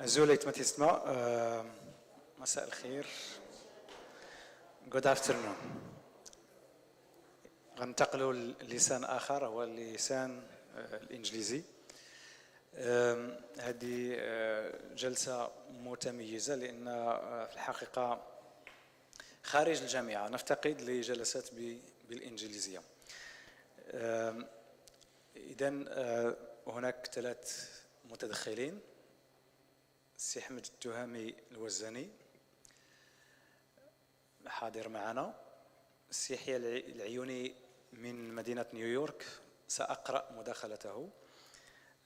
زوليت ما تسمع مساء الخير. Good afternoon. غننتقلوا للسان آخر هو اللسان الإنجليزي. هذه جلسة متميزة لأن في الحقيقة خارج الجامعة نفتقد لجلسات بالإنجليزية. إذن هناك 3 متدخلين: السي أحمد التوهامي الوزاني حاضر معنا، السي يحيى العيوني من مدينة نيويورك سأقرأ مداخلته،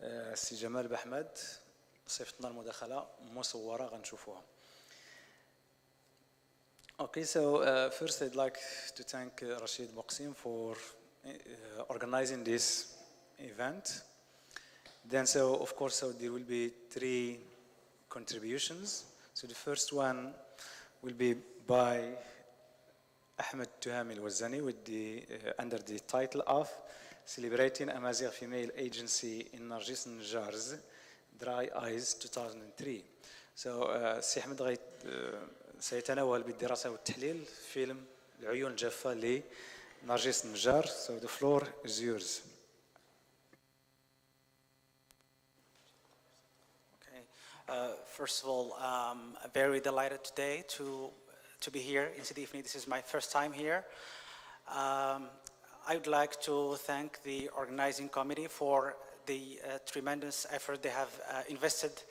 السي جمال أحمد صيفطنا المداخلة مصورة غنشوفوها. Okay, so first I'd like to thank Rashid Moqsim for organizing this event. Then of course there will be 3 contributions. So the first one will be by Ahmed Touhami al-Wazzani with under the title of Celebrating Amazighe Female Agency in Narjiss Nejjar's Dry Eyes 2003. So السي أحمد سيتناول بالدراسة والتحليل فيلم العيون الجافة لنرجس نجار. So the floor is yours. First of all, I'm very delighted today to be here in Sidi. This is my first time here. I would like to thank the organizing committee for the tremendous effort they have invested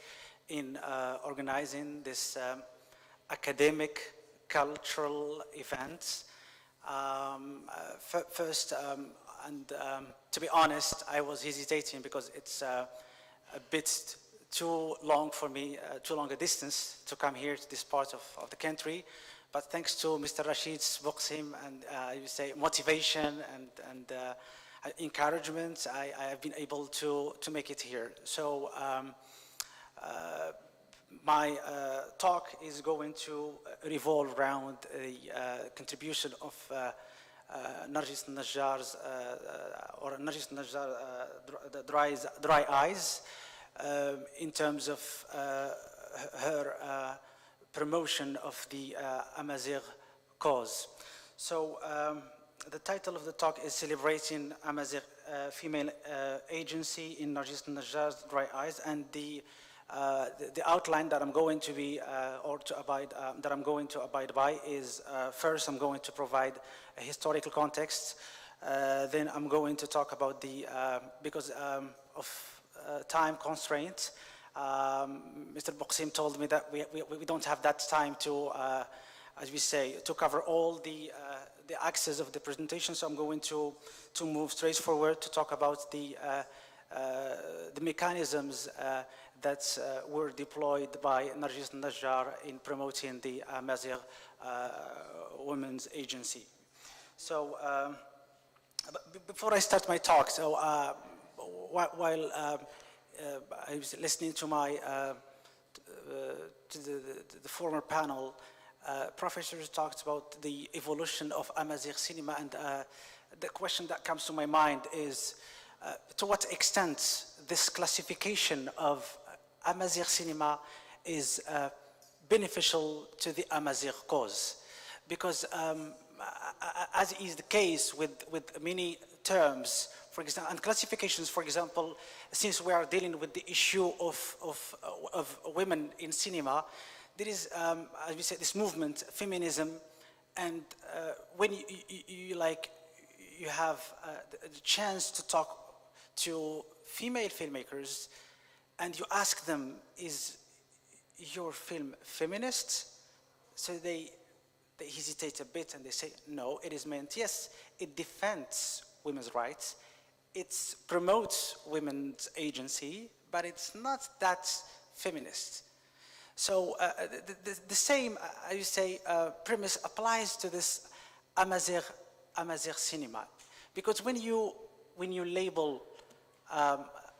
in organizing this academic cultural event. First, to be honest, I was hesitating because it's a bit too long for me, too long a distance to come here to this part of the country. But thanks to Mr. Rashid's Moqsim and you say motivation and encouragement, I have been able to make it here. So my talk is going to revolve around the contribution of Narjiss Nejjar's or Narjiss Nejjar Dry Eyes in terms of her promotion of the Amazighe cause. So the title of the talk is Celebrating Amazighe Female Agency in Narjiss Nejjar's Dry Eyes, and the outline that I'm going to be that I'm going to abide by is first I'm going to provide a historical context, then I'm going to talk about the because of time constraints. Mr. Moqsim told me that we don't have that time to, as we say, to cover all the axes of the presentation. So I'm going to move straight forward to talk about the mechanisms that were deployed by Narjiss Nejjar in promoting the Amazighe Women's Agency. So before I start my talk, so while I was listening to my to the former panel, professors talked about the evolution of Amazighe cinema, and the question that comes to my mind is to what extent this classification of Amazighe cinema is beneficial to the Amazighe cause, because as is the case with many terms, for example, and classifications, for example, since we are dealing with the issue of women in cinema, there is, as we say, this movement, feminism, and when you have the chance to talk to female filmmakers, and you ask them, is your film feminist? So they hesitate a bit and they say, no, it is meant, yes, it defends women's rights, it promotes women's agency, but it's not that feminist. So the same, I would say, premise applies to this Amazighe cinema, because when you label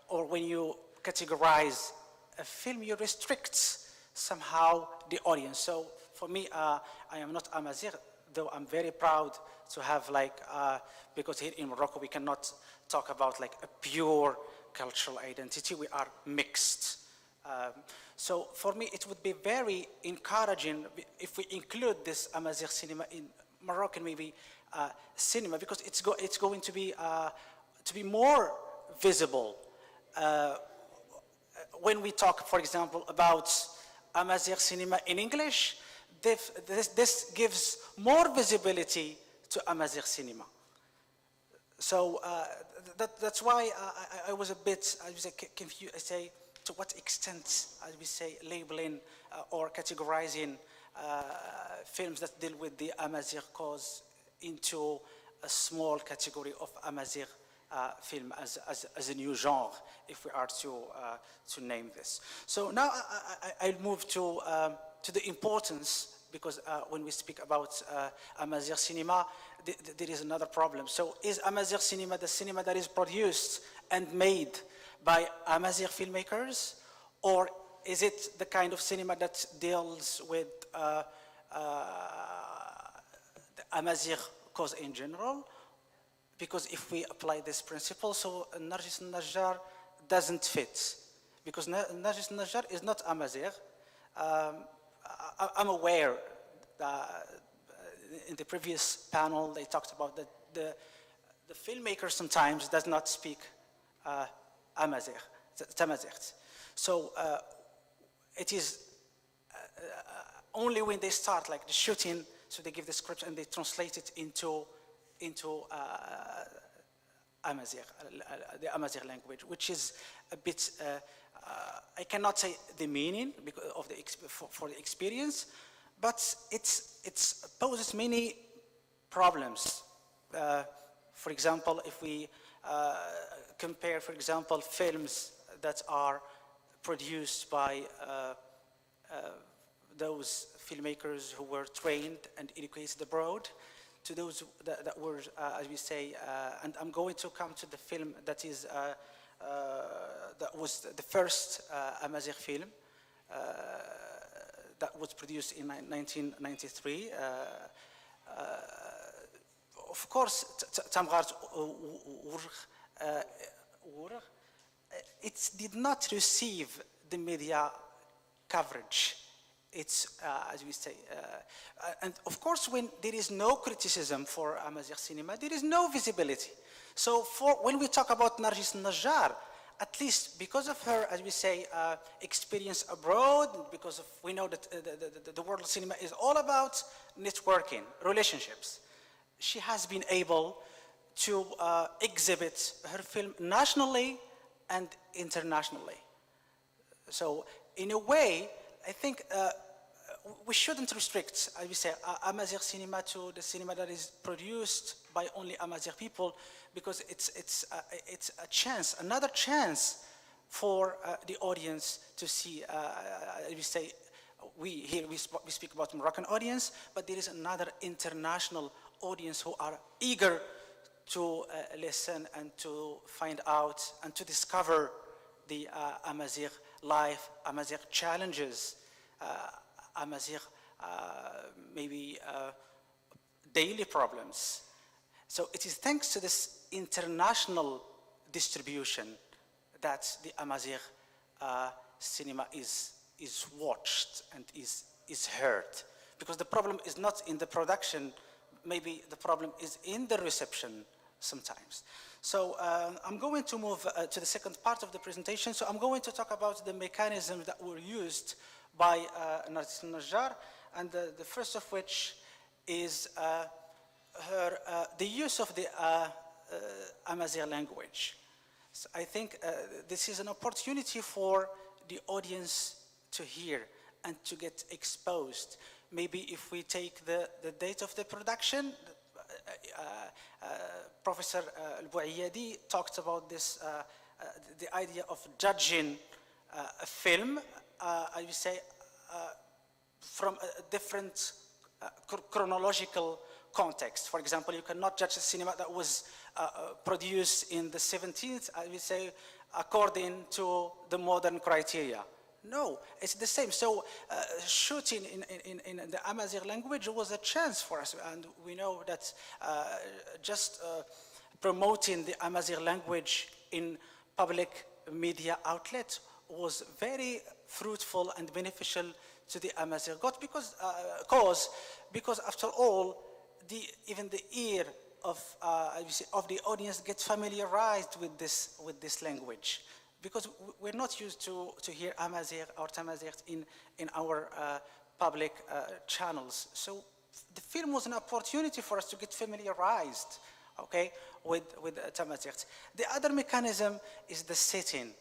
or when you categorize a film, you restrict somehow the audience. So for me, I am not Amazighe, though I'm very proud to have because here in Morocco we cannot talk about a pure cultural identity. We are mixed. So for me, it would be very encouraging if we include this Amazigh cinema in Moroccan maybe cinema, because it's going to be more visible. When we talk, for example, about Amazigh cinema in English, this gives more visibility to Amazigh cinema. So that's why I was a bit, I was confused. I say, to what extent, as we say, labeling or categorizing films that deal with the Amazigh cause into a small category of Amazigh film as a new genre, if we are to name this. So now I'll move to the importance, because when we speak about Amazigh cinema, there is another problem. So is Amazigh cinema the cinema that is produced and made by Amazigh filmmakers, or is it the kind of cinema that deals with the Amazigh cause in general? Because if we apply this principle, so Narjiss Nejjar doesn't fit, because Narjiss Nejjar is not Amazigh. I'm aware that in the previous panel they talked about that the filmmaker sometimes does not speak Amazigh. So it is only when they start like the shooting, so they give the script and they translate it into Amazigh, the Amazigh language, which is a bit, I cannot say the meaning because of for the experience, but it poses many problems. For example, if we compare, for example, films that are produced by those filmmakers who were trained and educated abroad, to those that were, as we say, and I'm going to come to the film that is that was the first Amazigh film that was produced in 1993. Of course, it did not receive the media coverage. It's, as we say, and of course when there is no criticism for Amazigh cinema, there is no visibility. So when we talk about Narjiss Nejjar, at least because of her, as we say, experience abroad, because of, we know that the world of cinema is all about networking, relationships, she has been able to exhibit her film nationally and internationally. So in a way, I think we shouldn't restrict, as we say, Amazigh cinema to the cinema that is produced by only Amazigh people, because it's a chance, another chance for the audience to see, as we say, we speak about Moroccan audience, but there is another international audience who are eager to listen and to find out and to discover the Amazigh life, Amazigh challenges, Amazigh maybe daily problems. So it is thanks to this international distribution that the Amazigh cinema is watched and is heard. Because the problem is not in the production, maybe the problem is in the reception sometimes. So I'm going to move to the second part of the presentation. So I'm going to talk about the mechanisms that were used by Narjiss Nejjar, and the first of which is the use of the Amazigh language. So I think this is an opportunity for the audience to hear and to get exposed. Maybe if we take the date of the production, Professor ЛWAZZANي talked about this, the idea of judging a film, I would say, from a different chronological context. For example, you cannot judge a cinema that was produced in the 17th, I would say, according to the modern criteria. No, it's the same. So shooting in the Amazigh language was a chance for us, and we know that just promoting the Amazigh language in public media outlets was very fruitful and beneficial to the Amazighe because after all, even the ear of the audience gets familiarized with this language, because we're not used to hear Amazighe or Tamazighe in our public channels. So the film was an opportunity for us to get familiarized, okay, with Tamazighe. The other mechanism is the setting.